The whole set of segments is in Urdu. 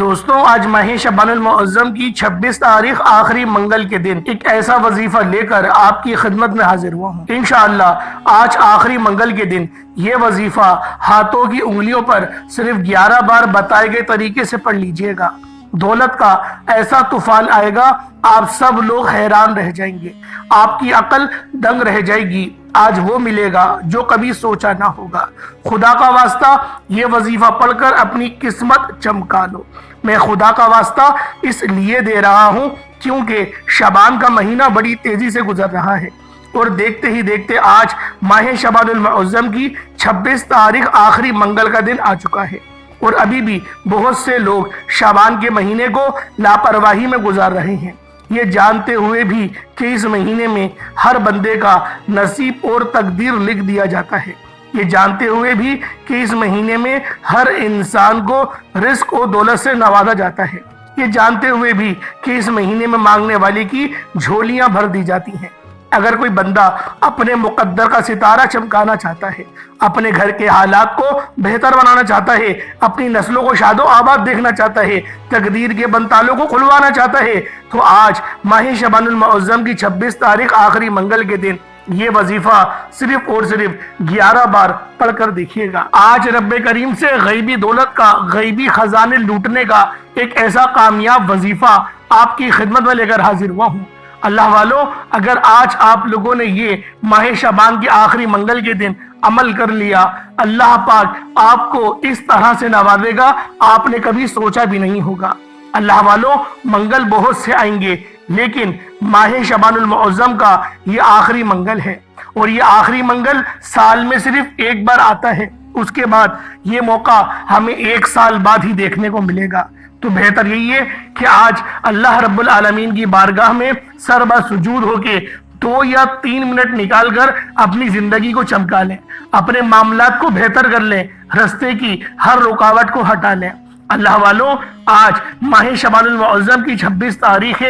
دوستوں، آج ماہ شعبان المعظم کی 26 تاریخ آخری منگل کے دن ایک ایسا وظیفہ لے کر آپ کی خدمت میں حاضر ہوا ہوں۔ انشاءاللہ آج آخری منگل کے دن یہ وظیفہ ہاتھوں کی انگلیوں پر صرف 11 بار بتائے گئے طریقے سے پڑھ لیجئے گا۔ دولت کا ایسا طوفان آئے گا، آپ سب لوگ حیران رہ جائیں گے، آپ کی عقل دنگ رہ جائے گی۔ آج وہ ملے گا جو کبھی سوچا نہ ہوگا۔ خدا کا واسطہ یہ وظیفہ پڑھ کر اپنی قسمت چمکا لو۔ میں خدا کا واسطہ اس لیے دے رہا ہوں کیونکہ شعبان کا مہینہ بڑی تیزی سے گزر رہا ہے اور دیکھتے ہی دیکھتے آج ماہ شعبان المعظم کی 26 تاریخ آخری منگل کا دن آ چکا ہے اور ابھی بھی بہت سے لوگ شعبان کے مہینے کو لاپرواہی میں گزار رہے ہیں، یہ جانتے ہوئے بھی کہ اس مہینے میں ہر بندے کا نصیب اور تقدیر لکھ دیا جاتا ہے، یہ جانتے ہوئے بھی کہ اس مہینے میں ہر انسان کو رزق و دولت سے نوازا جاتا ہے، یہ جانتے ہوئے بھی کہ اس مہینے میں مانگنے والے کی جھولیاں بھر دی جاتی ہیں۔ اگر کوئی بندہ اپنے مقدر کا ستارہ چمکانا چاہتا ہے، اپنے گھر کے حالات کو بہتر بنانا چاہتا ہے، اپنی نسلوں کو شاد و آباد دیکھنا چاہتا ہے، تقدیر کے بند تالوں کو کھلوانا چاہتا ہے، تو آج ماہ شعبان المعظم کی 26 تاریخ آخری منگل کے دن یہ وظیفہ صرف اور صرف 11 بار پڑھ کر دیکھیے گا۔ آج رب کریم سے غیبی دولت کا، غیبی خزانے لوٹنے کا ایک ایسا کامیاب وظیفہ آپ کی خدمت میں لے کر حاضر ہوا ہوں۔ اللہ والو، اگر آج آپ لوگوں نے یہ ماہ شعبان کے آخری منگل کے دن عمل کر لیا، اللہ پاک آپ کو اس طرح سے نوازے گا آپ نے کبھی سوچا بھی نہیں ہوگا۔ اللہ والو، منگل بہت سے آئیں گے لیکن ماہ شعبان المعظم کا یہ آخری منگل ہے اور یہ آخری منگل سال میں صرف ایک بار آتا ہے، اس کے بعد یہ موقع ہمیں 1 سال بعد ہی دیکھنے کو ملے گا۔ تو بہتر یہی ہے کہ آج اللہ رب العالمین کی بارگاہ میں سر بہ سجود ہو کے 2 یا 3 منٹ نکال کر اپنی زندگی کو چمکا لیں، اپنے معاملات کو بہتر کر لیں، رستے کی ہر رکاوٹ کو ہٹا لیں۔ اللہ والو، آج ماہ شعبان المعظم کی 26 تاریخ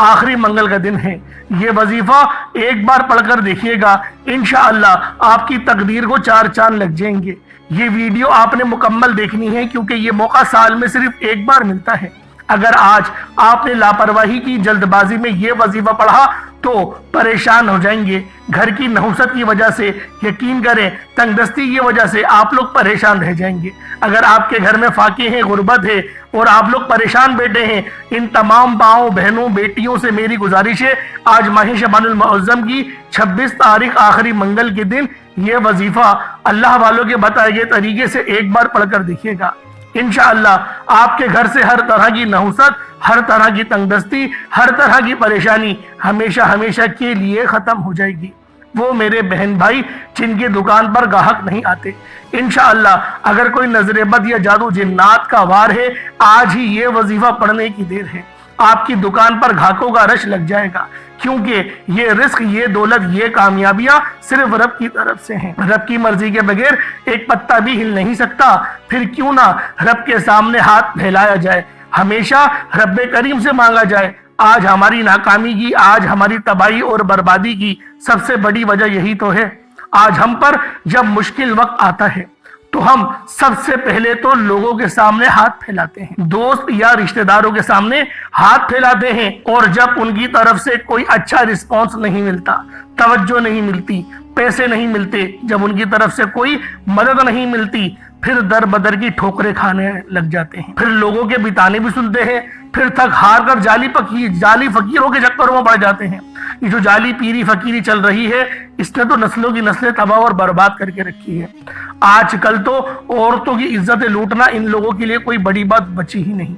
آخری منگل کا دن ہے، یہ وظیفہ ایک بار پڑھ کر دیکھیے گا، انشاءاللہ آپ کی تقدیر کو 4 چاند لگ جائیں گے۔ یہ ویڈیو آپ نے مکمل دیکھنی ہے کیونکہ یہ موقع سال میں صرف ایک بار ملتا ہے۔ اگر آج آپ نے لاپرواہی کی، جلد بازی میں یہ وظیفہ پڑھا تو پریشان ہو جائیں گے۔ گھر کی نحوست کی وجہ سے، یقین کریں تنگ دستی کی وجہ سے آپ لوگ پریشان رہ جائیں گے۔ اگر آپ کے گھر میں فاقے ہیں، غربت ہے اور آپ لوگ پریشان بیٹھے ہیں، ان تمام ماؤں، بہنوں، بیٹیوں سے میری گزارش ہے، آج ماہ شعبان المعظم کی 26 تاریخ آخری منگل کے دن یہ وظیفہ اللہ والوں کے بتائے گئے طریقے سے ایک بار پڑھ کر دیکھیے گا۔ انشاءاللہ آپ کے گھر سے ہر طرح کی نحوست، ہر طرح کی تنگ دستی، ہر طرح کی پریشانی ہمیشہ ہمیشہ کے لیے ختم ہو جائے گی۔ وہ میرے بہن بھائی جن کی دکان پر گاہک نہیں آتے، انشاءاللہ اگر کوئی نظر بد یا جادو جنات کا وار ہے، آج ہی یہ وظیفہ پڑھنے کی دیر ہے، آپ کی دکان پر گاہکوں کا رش لگ جائے گا، کیونکہ یہ رزق، یہ دولت، یہ کامیابیاں صرف رب کی طرف سے ہیں۔ رب کی مرضی کے بغیر ایک پتہ بھی ہل نہیں سکتا، پھر کیوں نہ رب کے سامنے ہاتھ پھیلایا جائے، ہمیشہ رب کریم سے مانگا جائے۔ آج ہماری ناکامی کی، آج ہماری تباہی اور بربادی کی سب سے بڑی وجہ یہی تو ہے۔ آج ہم پر جب مشکل وقت آتا ہے تو ہم سب سے پہلے تو لوگوں کے سامنے ہاتھ پھیلاتے ہیں، دوست یا رشتہ داروں کے سامنے ہاتھ پھیلاتے ہیں، اور جب ان کی طرف سے کوئی اچھا رسپانس نہیں ملتا، توجہ نہیں ملتی، پیسے نہیں ملتے، جب ان کی طرف سے کوئی مدد نہیں ملتی، پھر در بدر کی ٹھوکریں کھانے لگ جاتے ہیں، پھر لوگوں کے بتانے بھی سنتے ہیں، پھر تھک ہار کر جعلی فقیروں کے چکروں میں پڑ جاتے ہیں۔ یہ جو جعلی پیری فقیری چل رہی ہے، اس نے تو نسلوں کی نسلیں تباہ اور برباد کر کے رکھی ہے۔ آج کل تو عورتوں کی عزت لوٹنا ان لوگوں کے لیے کوئی بڑی بات بچی ہی نہیں۔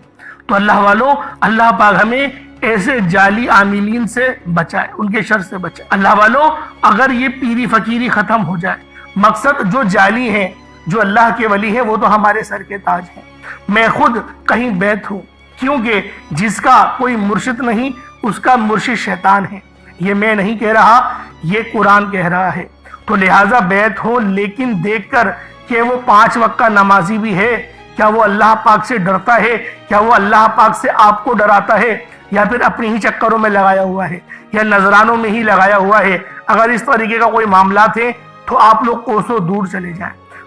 تو اللہ والو، اللہ پاک ہمیں ایسے جعلی عاملین سے بچائے، ان کے شر سے بچائے۔ اللہ والو، اگر یہ پیری فقیری ختم ہو جائے، مقصد جو جعلی ہیں، جو اللہ کے ولی ہیں، وہ تو ہمارے سر کے تاج ہیں۔ میں خود کہیں بیت ہوں، کیونکہ جس کا کوئی مرشد نہیں اس کا مرشد شیطان ہے، یہ میں نہیں کہہ رہا، یہ قرآن کہہ رہا ہے۔ تو لہٰذا بیت ہو، لیکن دیکھ کر کہ وہ 5 وقت کا نمازی بھی ہے، کیا وہ اللہ پاک سے ڈرتا ہے، کیا وہ اللہ پاک سے آپ کو ڈراتا ہے، یا پھر اپنے ہی چکروں میں لگایا ہوا ہے، یا نذرانوں میں ہی لگایا ہوا ہے۔ اگر اس طریقے کا کوئی معاملات ہے تو آپ لوگ کوسوں دور چلے جائیں۔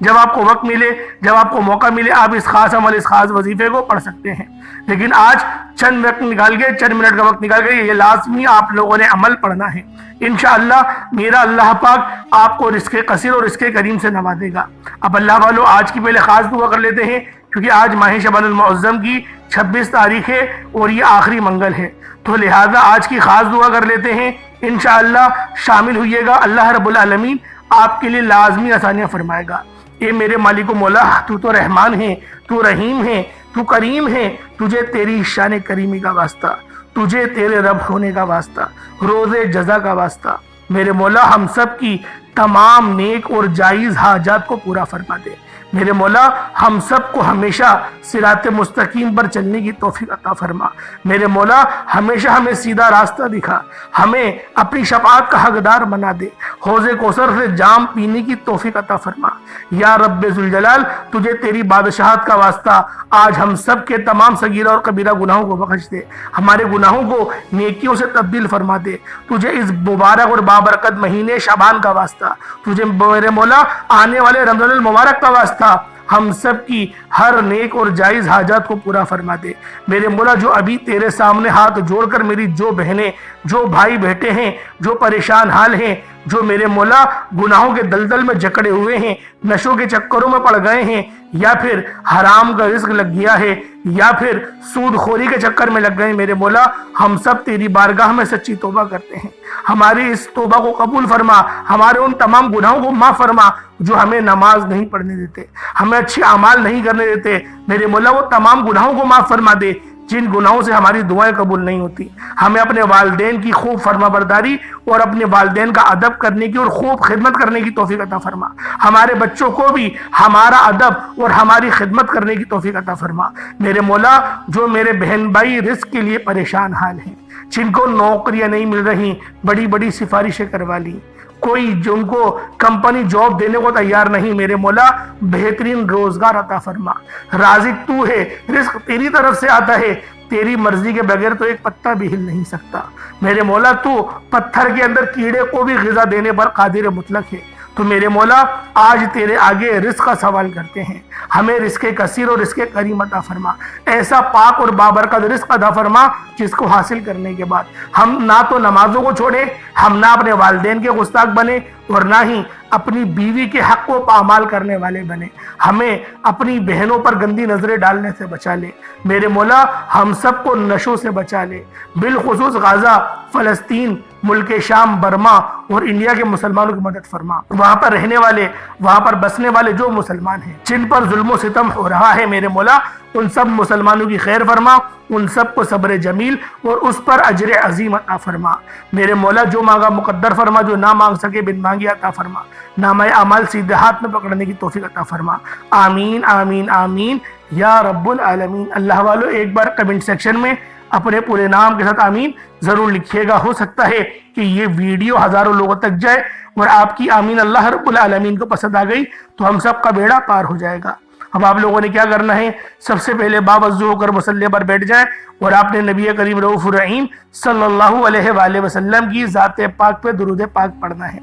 جب آپ کو وقت ملے، جب آپ کو موقع ملے، آپ اس خاص عمل، اس خاص وظیفے کو پڑھ سکتے ہیں، لیکن آج چند وقت نکال کے، چند منٹ کا وقت نکال کے یہ لازمی آپ لوگوں نے عمل پڑھنا ہے۔ انشاءاللہ میرا اللہ پاک آپ کو رزق قصیر اور رزق کریم سے نوازے گا۔ اب اللہ والو آج کی پہلے خاص دعا کر لیتے ہیں، کیونکہ آج ماہ شعبان المعظم کی 26 تاریخ ہے اور یہ آخری منگل ہے، تو لہذا آج کی خاص دعا کر لیتے ہیں۔ انشاءاللہ شامل ہوئیے گا، اللہ رب العالمین آپ کے لیے لازمی آسانیاں فرمائے گا۔ اے میرے مالک و مولا، تو تو رحمان ہے، تو رحیم ہے، تو کریم ہے، تجھے تیری شان کریمی کا واسطہ، تجھے تیرے رب ہونے کا واسطہ، روز جزا کا واسطہ، میرے مولا ہم سب کی تمام نیک اور جائز حاجات کو پورا فرما دے۔ میرے مولا ہم سب کو ہمیشہ صراط مستقیم پر چلنے کی توفیق عطا فرما۔ میرے مولا ہمیشہ ہمیں سیدھا راستہ دکھا، ہمیں اپنی شفاعت کا حقدار بنا دے، حوض کوثر سے جام پینے کی توفیق عطا فرما۔ یا رب ذوالجلال، تجھے تیری بادشاہت کا واسطہ آج ہم سب کے تمام صغیرہ اور کبیرہ گناہوں کو بخش دے، ہمارے گناہوں کو نیکیوں سے تبدیل فرما دے۔ تجھے اس مبارک اور بابرکت مہینے شعبان کا واسطہ، تجھے میرے مولا آنے والے رمضان المبارک کا واسطہ ہم سب کی ہر نیک اور جائز حاجات کو پورا فرما دے۔ میرے مولا جو ابھی تیرے سامنے ہاتھ جوڑ کر میری جو بہنیں، جو بھائی بیٹھے ہیں، جو پریشان حال ہیں، جو میرے مولا گناہوں کے دلدل میں جکڑے ہوئے ہیں، نشوں کے چکروں میں پڑ گئے ہیں، یا پھر حرام کا رزق لگ گیا ہے، یا پھر سود خوری کے چکر میں لگ گئے، میرے مولا ہم سب تیری بارگاہ میں سچی توبہ کرتے ہیں، ہماری اس توبہ کو قبول فرما، ہمارے ان تمام گناہوں کو معاف فرما جو ہمیں نماز نہیں پڑھنے دیتے، ہمیں اچھے اعمال نہیں کرنے دیتے۔ میرے مولا وہ تمام گناہوں کو معاف فرما دے جن گناہوں سے ہماری دعائیں قبول نہیں ہوتی۔ ہمیں اپنے والدین کی خوب فرما برداری اور اپنے والدین کا ادب کرنے کی اور خوب خدمت کرنے کی توفیق عطا فرما۔ ہمارے بچوں کو بھی ہمارا ادب اور ہماری خدمت کرنے کی توفیق عطا فرما۔ میرے مولا جو میرے بہن بھائی رزق کے لیے پریشان حال ہیں، جن کو نوکریاں نہیں مل رہی، بڑی بڑی سفارشیں کروا لی، کوئی جن کو کمپنی جاب دینے کو تیار نہیں، میرے مولا بہترین روزگار عطا فرما۔ رازق تو ہے، رزق تیری طرف سے آتا ہے، تیری مرضی کے بغیر تو ایک پتہ بھی ہل نہیں سکتا۔ میرے مولا تو پتھر کے اندر کیڑے کو بھی غذا دینے پر قادر مطلق ہے، تو میرے مولا آج تیرے آگے رزق کا سوال کرتے ہیں، ہمیں رزق کثیر اور رزق کریم عطا فرما، ایسا پاک اور بابرکت رزق عطا فرما جس کو حاصل کرنے کے بعد ہم نہ تو نمازوں کو چھوڑیں، ہم نہ اپنے والدین کے گستاخ بنے اور نہ ہی اپنی بیوی کے حق کو پامال کرنے والے بنے، ہمیں اپنی بہنوں پر گندی نظریں ڈالنے سے بچا لے۔ میرے مولا ہم سب کو نشوں سے بچا لے، بالخصوص غزہ، فلسطین، ملک شام، برما اور انڈیا کے مسلمانوں کی مدد فرما۔ وہاں پر رہنے والے، وہاں پر بسنے والے جو مسلمان ہیں جن پر ظلم و ستم ہو رہا ہے، میرے مولا ان سب مسلمانوں کی خیر فرما، ان سب کو صبر جمیل اور اس پر اجر عظیم عطا فرما۔ میرے مولا جو مانگا مقدر فرما، جو نہ مانگ سکے بن مانگی عطا فرما، نامہ اعمال سیدھے ہاتھ میں پکڑنے کی توفیق عطا فرما۔ آمین آمین آمین یا رب العالمین۔ اللہ والو ایک بار کمنٹ سیکشن میں اپنے پورے نام کے ساتھ آمین ضرور لکھیے گا، ہو سکتا ہے کہ یہ ویڈیو ہزاروں لوگوں تک جائے اور آپ کی آمین اللہ رب العالمین کو پسند آ گئی تو ہم سب کا بیڑا پار ہو جائے گا۔ اب آپ لوگوں نے کیا کرنا ہے، سب سے پہلے باوضو ہو کر مصلی پر بیٹھ جائیں اور آپ نے نبی کریم رؤوف الرحیم صلی اللہ علیہ وآلہ وسلم کی ذات پاک پہ درود پاک پڑھنا ہے۔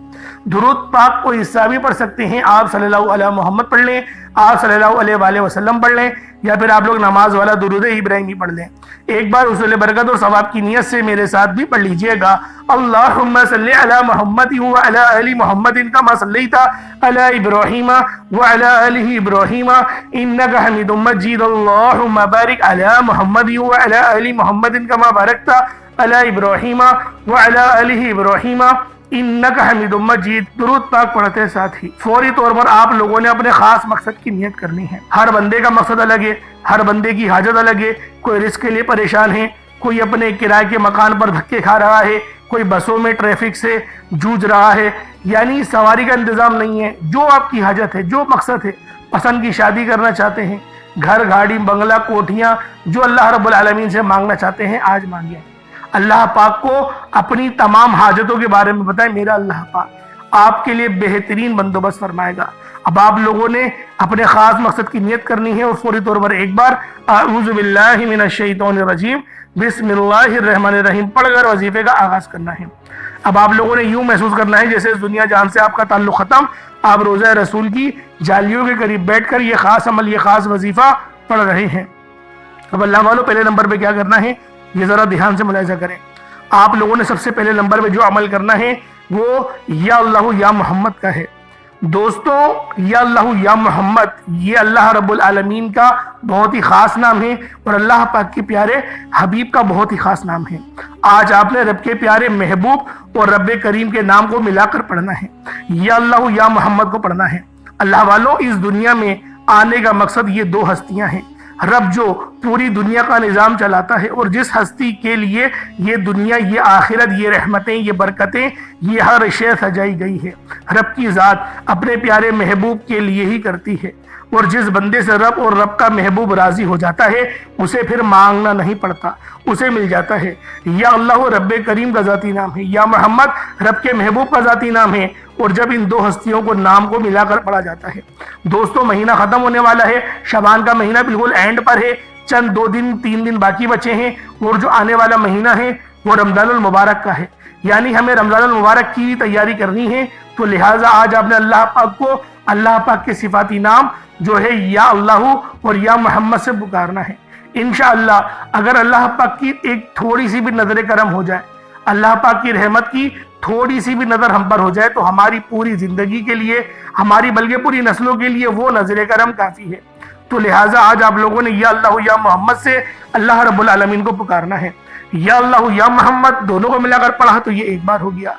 درود پاک کو حصہ بھی پڑھ سکتے ہیں، آپ صلی اللہ علیہ محمد پڑھ لیں، آپ صلی اللہ علیہ وآلہ وسلم پڑھ لیں، یا پھر آپ لوگ نماز والا درود ابراہیمی پڑھ لیں۔ ایک بار حصول برکت اور ثواب کی نیت سے میرے ساتھ بھی پڑھ لیجئے گا۔ اللہم صلی علی محمد وعلی آل محمد کما صلیت علی ابراہیم وعلی آل ابراہیم انک حمید مجید۔ اللہم بارک علی محمد وعلی آل محمد کما بارکت علی ابراہیم وعلی آل ابراہیم انک حمید مجید۔ درود پاک پڑھتے ساتھ ہی فوری طور پر آپ لوگوں نے اپنے خاص مقصد کی نیت کرنی ہے۔ ہر بندے کا مقصد الگ ہے، ہر بندے کی حاجت الگ ہے، کوئی رزق کے لیے پریشان ہے، کوئی اپنے کرائے کے مکان پر دھکے کھا رہا ہے، کوئی بسوں میں ٹریفک سے جوجھ رہا ہے، یعنی سواری کا انتظام نہیں ہے۔ جو آپ کی حاجت ہے، جو مقصد ہے، پسند کی شادی کرنا چاہتے ہیں، گھر گاڑی بنگلہ کوٹھیاں، جو اللہ رب العالمین سے مانگنا چاہتے ہیں آج مانگیں۔ اللہ پاک کو اپنی تمام حاجتوں کے بارے میں بتائیں، میرا اللہ پاک آپ کے لیے بہترین بندوبست فرمائے گا۔ اب آپ لوگوں نے اپنے خاص مقصد کی نیت کرنی ہے اور فوری طور پر ایک بار اعوذ باللہ من الشیطان الرجیم بسم اللہ الرحمن الرحیم پڑھ کر وظیفے کا آغاز کرنا ہے۔ اب آپ لوگوں نے یوں محسوس کرنا ہے جیسے اس دنیا جہان سے آپ کا تعلق ختم، آپ روزہ رسول کی جالیوں کے قریب بیٹھ کر یہ خاص عمل، یہ خاص وظیفہ پڑھ رہے ہیں۔ اب اللہ والوں پہلے نمبر پہ کیا کرنا ہے یہ ذرا دھیان سے ملاحظہ کریں۔ آپ لوگوں نے سب سے پہلے نمبر پہ جو عمل کرنا ہے وہ یا اللہ یا محمد کا ہے۔ دوستو یا اللہ یا محمد یہ اللہ رب العالمین کا بہت ہی خاص نام ہے اور اللہ پاک کے پیارے حبیب کا بہت ہی خاص نام ہے۔ آج آپ نے رب کے پیارے محبوب اور رب کریم کے نام کو ملا کر پڑھنا ہے، یا اللہ یا محمد کو پڑھنا ہے۔ اللہ والوں اس دنیا میں آنے کا مقصد یہ دو ہستیاں ہیں۔ رب جو پوری دنیا کا نظام چلاتا ہے اور جس ہستی کے لیے یہ دنیا، یہ آخرت، یہ رحمتیں، یہ برکتیں، یہ ہر شے سجائی گئی ہے، رب کی ذات اپنے پیارے محبوب کے لیے ہی کرتی ہے۔ اور جس بندے سے رب اور رب کا محبوب راضی ہو جاتا ہے اسے پھر مانگنا نہیں پڑتا، اسے مل جاتا ہے۔ یا اللہ رب کریم کا ذاتی نام ہے، یا محمد رب کے محبوب کا ذاتی نام ہے، اور جب ان دو ہستیوں کو نام کو ملا کر پڑھا جاتا ہے۔ دوستو مہینہ ختم ہونے والا ہے، شعبان کا مہینہ بالکل اینڈ پر ہے، چند 2 دن 3 دن باقی بچے ہیں، اور جو آنے والا مہینہ ہے وہ رمضان المبارک کا ہے، یعنی ہمیں رمضان المبارک کی تیاری کرنی ہے۔ تو لہٰذا آج آپ نے اللہ پاک کو اللہ پاک کے صفاتی نام جو ہے یا اللہ اور یا محمد سے پکارنا ہے۔ انشاءاللہ اگر اللہ پاک کی ایک تھوڑی سی بھی نظر کرم ہو جائے، اللہ پاک کی رحمت کی تھوڑی سی بھی نظر ہم پر ہو جائے تو ہماری پوری زندگی کے لیے، ہماری بلکہ پوری نسلوں کے لیے وہ نظر کرم کافی ہے۔ تو لہٰذا آج آپ لوگوں نے یا اللہ یا محمد سے اللہ رب العالمین کو پکارنا ہے۔ یا اللہ یا محمد دونوں کو ملا کر پڑھا تو یہ 1 بار ہو گیا،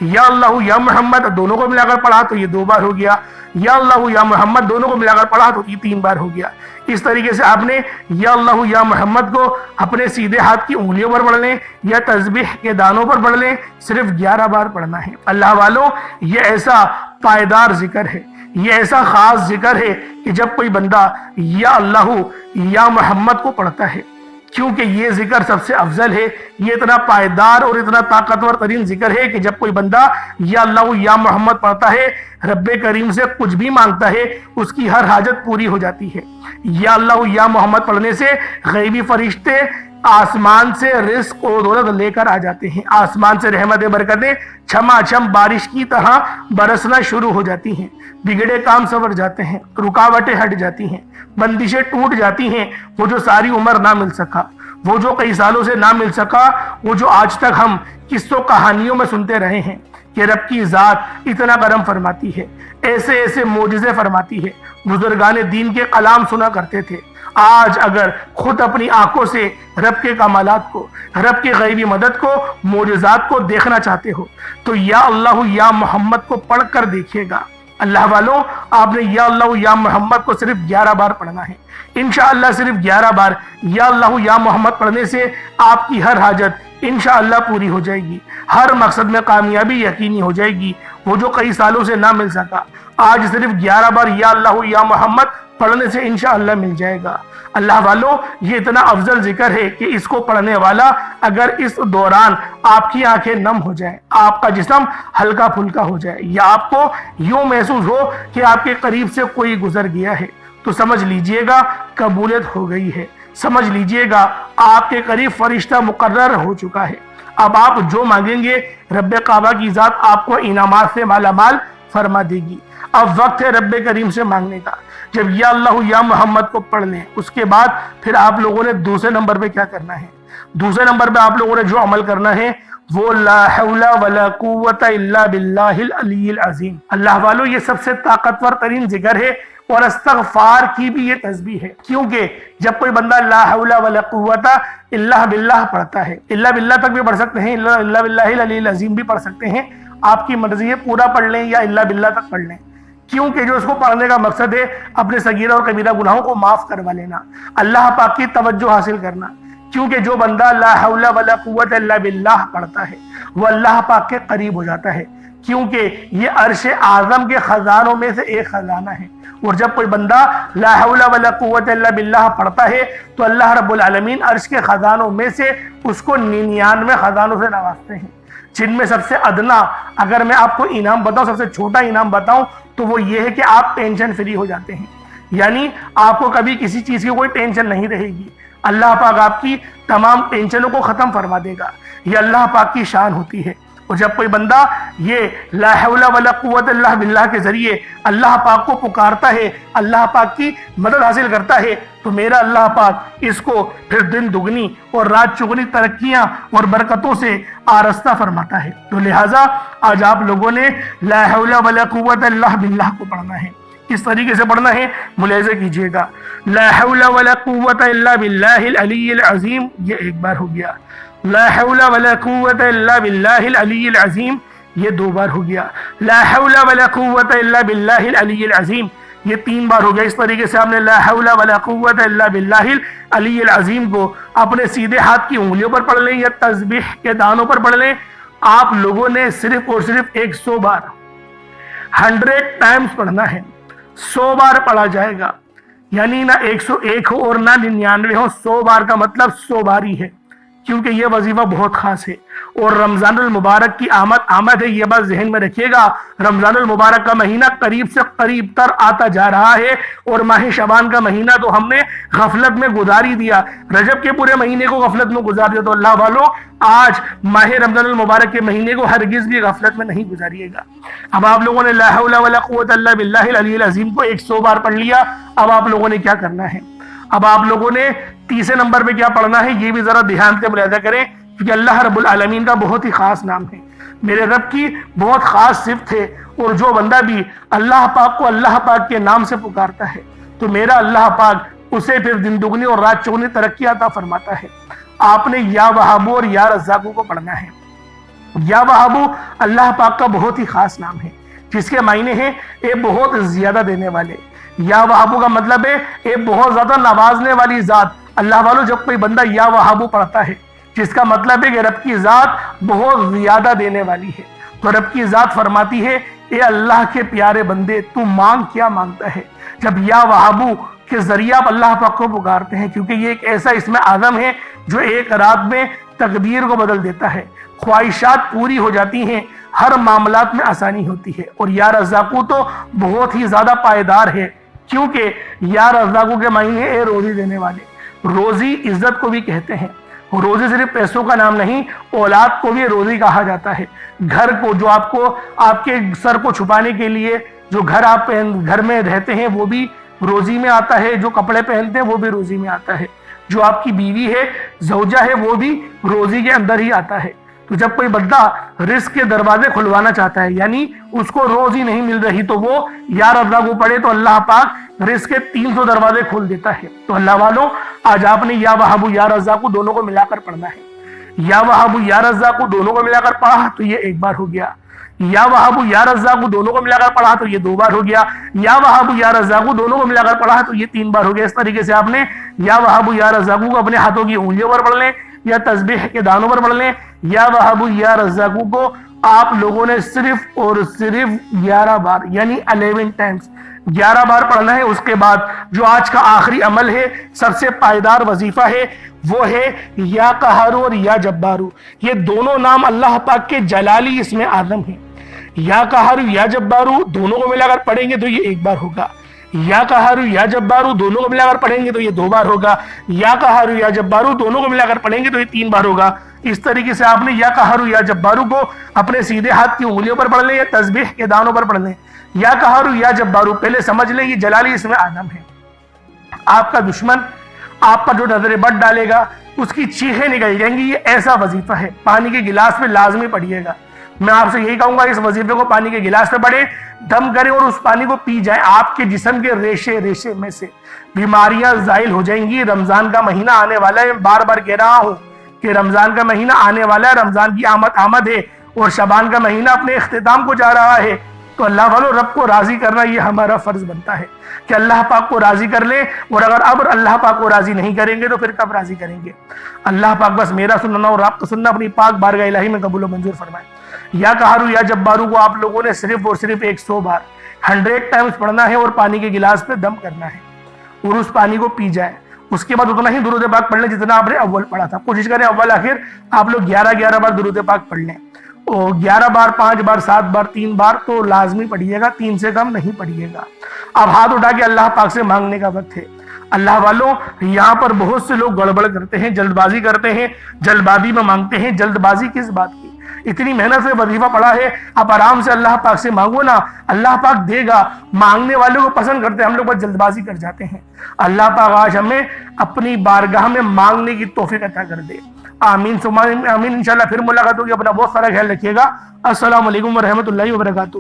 یا اللہ یا محمد دونوں کو ملا کر پڑھا تو یہ 2 بار ہو گیا، یا اللہ یا محمد دونوں کو ملا کر پڑھا تو یہ 3 بار ہو گیا۔ اس طریقے سے آپ نے یا اللہ یا محمد کو اپنے سیدھے ہاتھ کی انگلیوں پر پڑھ لیں یا تسبیح کے دانوں پر پڑھ لیں، صرف 11 بار پڑھنا ہے۔ اللہ والوں یہ ایسا پائیدار ذکر ہے، یہ ایسا خاص ذکر ہے کہ جب کوئی بندہ یا اللہ یا محمد کو پڑھتا ہے، کیونکہ یہ ذکر سب سے افضل ہے، یہ اتنا پائیدار اور اتنا طاقتور ترین ذکر ہے کہ جب کوئی بندہ یا اللہ یا محمد پڑھتا ہے، رب کریم سے کچھ بھی مانگتا ہے اس کی ہر حاجت پوری ہو جاتی ہے۔ یا اللہ یا محمد پڑھنے سے غیبی فرشتے آسمان سے رزق اور دولت لے کر آ جاتے ہیں، آسمان سے رحمت برکتیں چھما چھم بارش کی طرح برسنا شروع ہو جاتی ہیں، بگڑے کام سنور جاتے ہیں، رکاوٹیں ہٹ جاتی ہیں، بندشیں ٹوٹ جاتی ہیں۔ وہ جو ساری عمر نہ مل سکا، وہ جو کئی سالوں سے نہ مل سکا، وہ جو آج تک ہم قصوں کہانیوں میں سنتے رہے ہیں کہ رب کی ذات اتنا کرم فرماتی ہے، ایسے ایسے معجزے فرماتی ہے، بزرگان دین کے کلام سنا کرتے تھے۔ آج اگر خود اپنی آنکھوں سے رب کے کمالات کو، رب کی غیبی مدد کو، معجزات کو دیکھنا چاہتے ہو تو یا اللہ یا محمد کو پڑھ کر دیکھیے گا۔ اللہ والوں آپ نے یا اللہ یا محمد کو صرف 11 بار پڑھنا ہے۔ انشاءاللہ صرف 11 بار یا اللہ یا محمد پڑھنے سے آپ کی ہر حاجت انشاءاللہ پوری ہو جائے گی، ہر مقصد میں کامیابی یقینی ہو جائے گی۔ وہ جو کئی سالوں سے نہ مل سکا آج صرف 11 بار یا اللہ یا محمد پڑھنے سے انشاءاللہ مل جائے گا۔ اللہ والوں یہ اتنا افضل ذکر ہے کہ اس کو پڑھنے والا اگر اس دوران آپ کی آنکھیں نم ہو جائیں، آپ کا جسم ہلکا پھلکا ہو جائے، یا آپ کو یوں محسوس ہو کہ آپ کے قریب سے کوئی گزر گیا ہے، تو سمجھ لیجئے گا قبولیت ہو گئی ہے، سمجھ لیجئے گا آپ کے قریب فرشتہ مقرر ہو چکا ہے۔ اب آپ جو مانگیں گے رب کعبہ کی ذات آپ کو انعامات سے مالا مال فرما دے گی۔ اب وقت ہے رب کریم سے مانگنے کا۔ جب یا اللہ یا محمد کو پڑھ لیں اس کے بعد پھر آپ لوگوں نے دوسرے نمبر پہ کیا کرنا ہے؟ دوسرے نمبر پہ آپ لوگوں نے جو عمل کرنا ہے وہ لا حول ولا قوت الا باللہ العلی العظیم۔ اللہ والوں یہ سب سے طاقتور ترین ذکر ہے اور استغفار کی بھی یہ تسبیح ہے، کیونکہ جب کوئی بندہ لا حول ولا قوت الا باللہ پڑھتا ہے، الا باللہ تک بھی پڑھ سکتے ہیں، الا باللہ العلی العظیم بھی پڑھ سکتے ہیں، آپ کی مرضی ہے پورا پڑھ لیں یا الا باللہ تک پڑھ لیں، کیونکہ جو اس کو پڑھنے کا مقصد ہے اپنے صغیرہ اور کبیرہ گناہوں کو معاف کروا لینا، اللہ پاک کی توجہ حاصل کرنا۔ کیونکہ جو بندہ لا حول ولا قوت الا باللہ پڑھتا ہے وہ اللہ پاک کے قریب ہو جاتا ہے، کیونکہ یہ عرش اعظم کے خزانوں میں سے ایک خزانہ ہے، اور جب کوئی بندہ لا حول ولا قوت الا باللہ پڑھتا ہے تو اللہ رب العالمین عرش کے خزانوں میں سے اس کو 99 خزانوں سے نوازتے ہیں، جن میں سب سے ادنا اگر میں آپ کو انعام بتاؤں، سب سے چھوٹا انعام بتاؤں تو وہ یہ ہے کہ آپ ٹینشن فری ہو جاتے ہیں، یعنی آپ کو کبھی کسی چیز کی کوئی ٹینشن نہیں رہے گی، اللہ پاک آپ کی تمام ٹینشنوں کو ختم فرما دے گا۔ یہ اللہ پاک کی شان ہوتی ہے۔ اور جب کوئی بندہ یہ لا حول ولا قوت الا باللہ کے ذریعے اللہ پاک کو پکارتا ہے، اللہ پاک کی مدد حاصل کرتا ہے، تو میرا اللہ پاک اس کو پھر دن دگنی اور رات چگنی ترقیاں اور برکتوں سے آراستہ فرماتا ہے۔ تو لہٰذا آج آپ لوگوں نے لا حول ولا قوت الا باللہ کو پڑھنا ہے۔ کس طریقے سے پڑھنا ہے ملاحظہ کیجئے گا۔ لا حول ولا قوت الا باللہ العلی العظیم، یہ ایک بار ہو گیا۔ لا حول ولا قوت الا باللہ العلی العظیم، یہ 2 بار ہو گیا۔ لا حول ولا قوت الا باللہ العلی العظیم، یہ 3 بار ہو گیا۔ اس طریقے سے آپ نے لا حول ولا قوت الا باللہ العلی العظیم کو اپنے سیدھے ہاتھ کی انگلیوں پر پڑھ لیں یا تسبیح کے دانوں پر پڑھ لیں۔ آپ لوگوں نے صرف اور صرف 100 بار 100 ٹائمز پڑھنا ہے۔ 100 بار پڑھا جائے گا، یعنی نہ 101 ہو اور نہ 99 ہو، 100 بار کا مطلب 100 بار ہی ہے، کیونکہ یہ وظیفہ بہت خاص ہے اور رمضان المبارک کی آمد ہے۔ یہ بات ذہن میں رکھیے گا، رمضان المبارک کا مہینہ قریب سے قریب تر آتا جا رہا ہے اور ماہ شعبان کا مہینہ تو ہم نے غفلت میں گزار ہی دیا، رجب کے پورے مہینے کو غفلت میں گزار دیا۔ تو اللہ والو آج ماہ رمضان المبارک کے مہینے کو ہرگز بھی غفلت میں نہیں گزاریے گا۔ اب آپ لوگوں نے لا حول ولا قوت الا باللہ العلی العظیم کو 100 بار پڑھ لیا۔ اب آپ لوگوں نے کیا کرنا ہے؟ اب آپ لوگوں نے تیسرے نمبر پہ کیا پڑھنا ہے یہ بھی ذرا دھیان سے ملاحظہ کریں، کیونکہ اللہ رب العالمین کا بہت ہی خاص نام ہے، میرے رب کی بہت خاص صفت ہے، اور جو بندہ بھی اللہ پاک کو اللہ پاک کے نام سے پکارتا ہے تو میرا اللہ پاک اسے پھر دن دگنی اور رات چگنی ترقی عطا فرماتا ہے۔ آپ نے یا وہابو اور یا رزاقو کو پڑھنا ہے۔ یا وہابو اللہ پاک کا بہت ہی خاص نام ہے، جس کے معنی ہیں اے بہت زیادہ دینے والے۔ یا وہابو کا مطلب ہے اے بہت زیادہ نوازنے والی ذات۔ اللہ والو جب کوئی بندہ یا وہابو پڑھتا ہے جس کا مطلب ہے کہ رب کی ذات بہت زیادہ دینے والی ہے، تو رب کی ذات فرماتی ہے اے اللہ کے پیارے بندے تو مانگ کیا مانگتا ہے۔ جب یا وہابو کے ذریعہ آپ اللہ پاک کو پکارتے ہیں، کیونکہ یہ ایک ایسا اسم اعظم ہے جو ایک رات میں تقدیر کو بدل دیتا ہے، خواہشات پوری ہو جاتی ہیں، ہر معاملات میں آسانی ہوتی ہے۔ اور یا رزاقو تو بہت ہی زیادہ پائیدار ہے، کیونکہ یا رزاقو کے معنی ہے اے روزی دینے والے۔ روزی عزت کو بھی کہتے ہیں، روزی صرف پیسوں کا نام نہیں، اولاد کو بھی روزی کہا جاتا ہے۔ گھر کو جو آپ کے سر کو چھپانے کے لیے جو گھر میں رہتے ہیں وہ بھی روزی میں آتا ہے، جو کپڑے پہنتے ہیں وہ بھی روزی میں آتا ہے، جو آپ کی بیوی ہے زوجہ ہے وہ بھی روزی کے اندر ہی آتا ہے۔ تو جب کوئی بندہ رزق کے دروازے کھلوانا چاہتا ہے، یعنی اس کو روزی نہیں مل رہی، تو وہ یا رزاقو پڑھے تو اللہ پاک رزق کے 300 دروازے کھول دیتا ہے۔ تو اللہ والوں آج آپ نے یا وہابو یا رزاقو دونوں کو ملا کر پڑھنا ہے۔ یا وہابو یا رزاقو دونوں کو ملا کر پڑھا تو یہ 1 بار ہو گیا۔ یا وہابو یا رزاقو دونوں کو ملا کر پڑھا تو یہ 2 بار ہو گیا۔ یا وہابو یا رزاقو دونوں کو ملا کر پڑھا تو یہ 3 بار ہو گیا۔ اس طریقے سے آپ نے یا وہابو یا رزاقو کو اپنے ہاتھوں کی انگلیوں پر پڑھ لیں یا تسبیح کے دانوں پر پڑھ لیں۔ یا وہابو یا رزاقو کو آپ لوگوں نے صرف اور صرف 11 بار یعنی 11 ٹائمز 11 بار پڑھنا ہے۔ اس کے بعد جو آج کا آخری عمل ہے، سب سے پائیدار وظیفہ ہے، وہ ہے یا قہارو اور یا جبارو۔ یہ دونوں نام اللہ پاک کے جلالی اسم اعظم ہیں۔ یا قہارو یا جبارو دونوں کو ملا کر پڑھیں گے تو یہ 1 بار ہوگا۔ یا قہارو یا جبارو دونوں کو ملا کر پڑھیں گے تو یہ 2 بار ہوگا۔ یا قہارو یا جبارو دونوں کو ملا کر پڑھیں گے تو یہ 3 بار ہوگا۔ اس طریقے سے آپ نے یا قہارو یا جبارو کو اپنے سیدھے ہاتھ کی انگلیوں پر پڑھ لیں یا تسبیح کے دانوں پر پڑھ لیں۔ یا قہارو یا جبارو پہلے سمجھ لیں یہ جلالی اسم اعظم ہے۔ آپ کا دشمن آپ پر جو نظر بد ڈالے گا اس کی چیخیں نکل جائیں گی۔ یہ ایسا وظیفہ ہے، پانی کے گلاس پہ لازمی پڑھیے گا۔ میں آپ سے یہی کہوں گا اس وظیفے کو پانی کے گلاس پہ پڑھیں، دم کریں اور اس پانی کو پی جائیں۔ آپ کے جسم کے ریشے ریشے میں سے بیماریاں زائل ہو جائیں گی۔ رمضان کا مہینہ آنے والا ہے، بار بار کہہ رہا ہوں کہ رمضان کا مہینہ آنے والا ہے، رمضان کی آمد ہے اور شعبان کا مہینہ اپنے اختتام کو جا رہا ہے۔ تو اللہ والو رب کو راضی کرنا یہ ہمارا فرض بنتا ہے کہ اللہ پاک کو راضی کر لیں، اور اگر اب اللہ پاک کو راضی نہیں کریں گے تو پھر کب راضی کریں گے؟ اللہ پاک بس میرا سننا اور آپ کا سننا اپنی پاک بارگاہ الہی میں قبول و منظور فرمائے۔ یا قہارو یا جبارو کو آپ لوگوں نے صرف اور صرف 100 بار 100 ٹائمز پڑھنا ہے اور پانی کے گلاس پہ دم کرنا ہے اور اس پانی کو پی جائیں۔ اس کے بعد اتنا ہی درود پاک پڑھ لیں جتنا آپ نے اول پڑھا تھا۔ کوشش کریں اول آخر آپ لوگ 11 بار درود پاک پڑھ لیں، اور 11 بار 5 بار 7 بار 3 بار تو لازمی پڑھیے گا، 3 سے کم نہیں پڑھیے گا۔ اب ہاتھ اٹھا کے اللہ پاک سے مانگنے کا وقت ہے۔ اللہ والوں یہاں پر بہت سے لوگ گڑبڑ کرتے ہیں، جلد بازی کرتے ہیں، جلد بازی میں مانگتے ہیں۔ جلد بازی کس بات کی؟ اتنی محنت سے وظیفہ پڑھا ہے، آپ آرام سے اللہ پاک سے مانگو نا، اللہ پاک دے گا۔ مانگنے والوں کو پسند کرتے ہیں، ہم لوگ بہت جلد بازی کر جاتے ہیں۔ اللہ پاک آج ہمیں اپنی بارگاہ میں مانگنے کی توفیق عطا کر دے۔ آمین ثم آمین۔ انشاءاللہ پھر ملاقات ہوگی، اپنا بہت سارا خیال رکھیے گا۔ السلام علیکم ورحمۃ اللہ وبرکاتہ۔